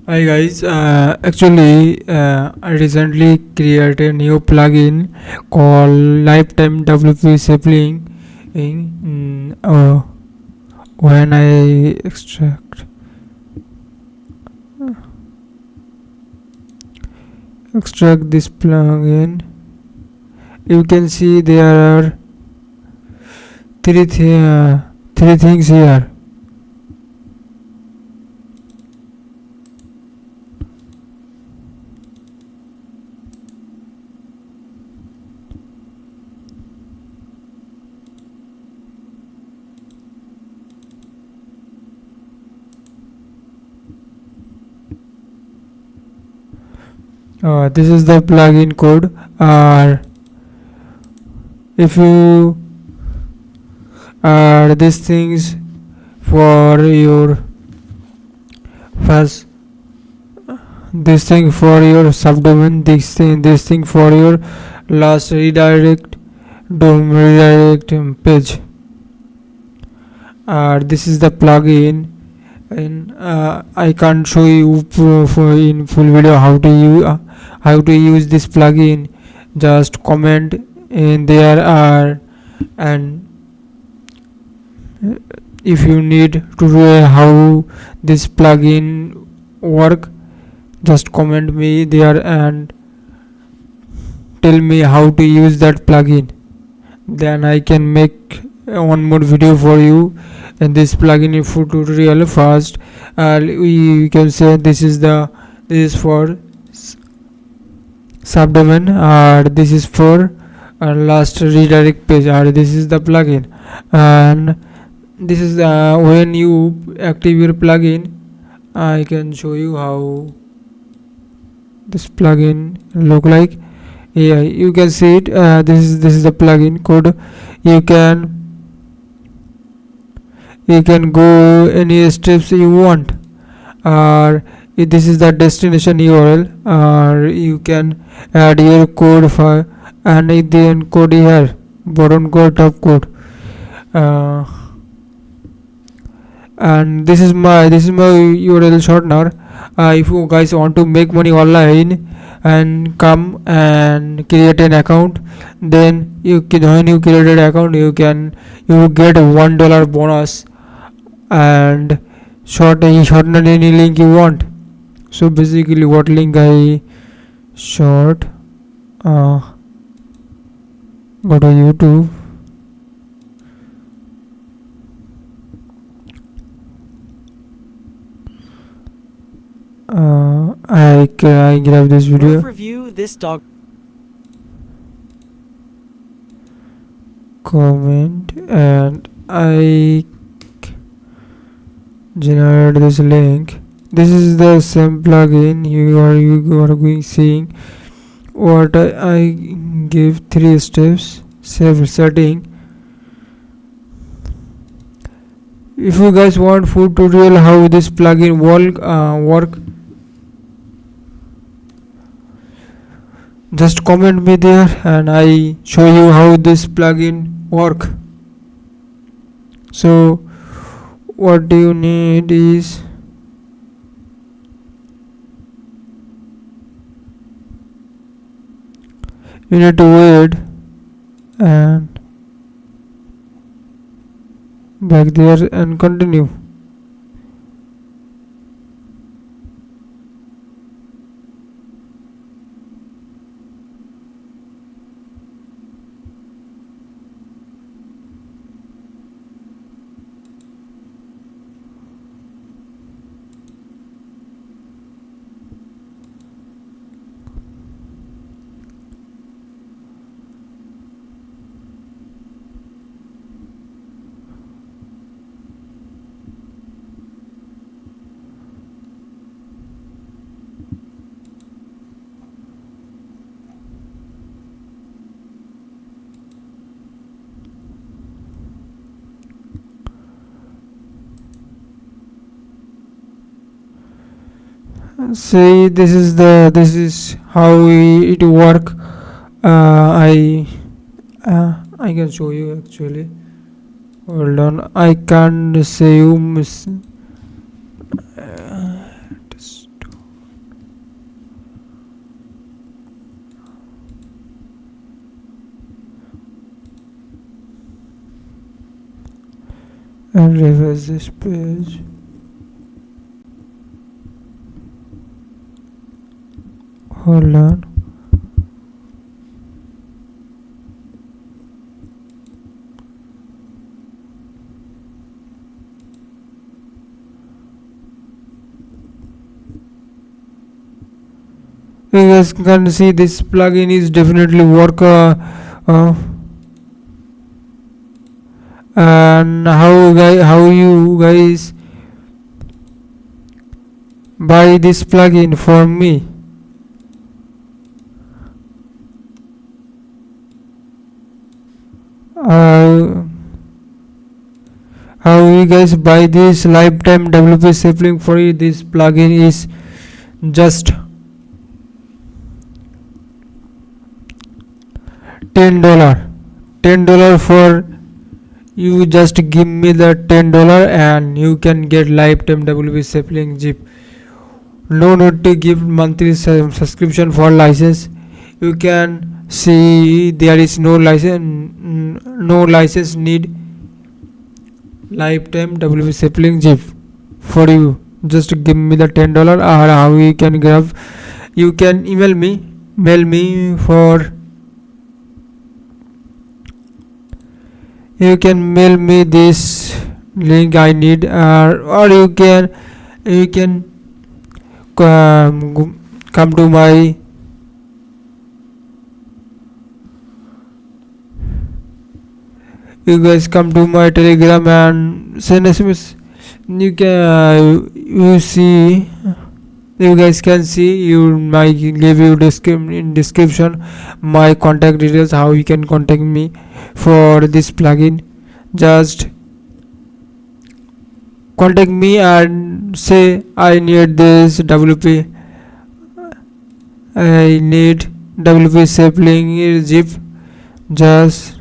Hi guys, I recently created a new plugin called Lifetime WP Safelink. When I extract this plugin, you can see there are three things here. This is the plugin code. If you add these things for your first, this thing for your subdomain, this thing for your last redirect page. This is the plugin, and I can't show you in full video how to use this plugin. Just comment in there, and if you need to know how this plugin work, just comment me there and tell me how to use that plugin. Then I can make one more video for you and this plugin info tutorial first. We can say this is for subdomain, this is for last redirect page, this is the plugin. And this is when you active your plugin, I can show you how this plugin look like. Yeah, you can see it. This is the plugin code. You can go any steps you want, or this is the destination URL, or you can add your code file and then code here, bottom code, top code. And this is my URL shortener. If you guys want to make money online and come and create an account, then when you create an account, you get $1 bonus and shorten any link you want. So basically what link I short, go to YouTube. I grab this video. Review this dog. Comment and I generate this link. This is the same plugin you are going seeing. What I give 3 steps. Save setting. If you guys want full tutorial how this plugin work, just comment me there and I show you how this plugin work. So what do you need is you need to wait and back there and continue. See, this is how it work. I can show you actually. Hold on, I can't say you and refresh this page. Hold on. You guys can see this plugin is definitely work. And how you guys buy this plugin for me? Uh, how you guys buy this Lifetime WP Safelink for you? This plugin is just $10. $10 for you. Just give me the $10 and you can get Lifetime WP Safelink zip. No need to give monthly subscription for license. You can see there is no license need. Lifetime WP Safelink zip for you. Just give me the $10 or how you can grab. You can mail me for. You can mail me this link I need, or you can come to my you guys come to my Telegram and send SMS. You can you see you guys can see you my give you in description my contact details, how you can contact me for this plugin. Just contact me and say I need this WP. I need WP Safelink zip. Just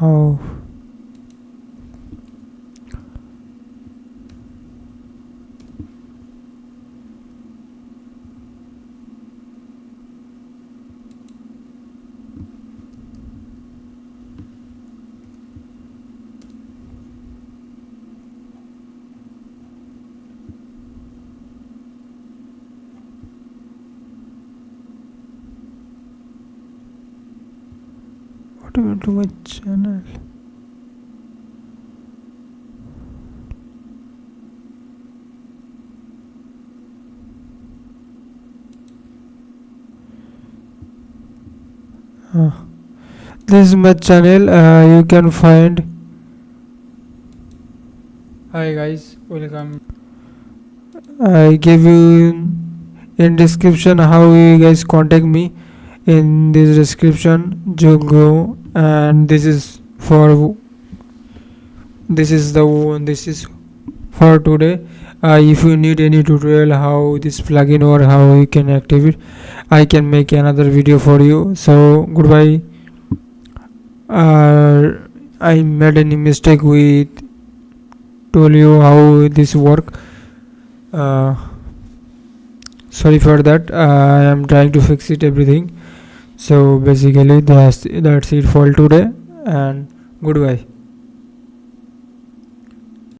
oh. What happened to my channel? This is my channel. You can find. Hi guys, welcome. I give you in description how you guys contact me. In this description, you go, and this is for this is for today. If you need any tutorial how this plugin or how you can activate, I can make another video for you. So goodbye. I made any mistake with told you how this work. Sorry for that. I am trying to fix it everything. So basically that's it for today, and goodbye.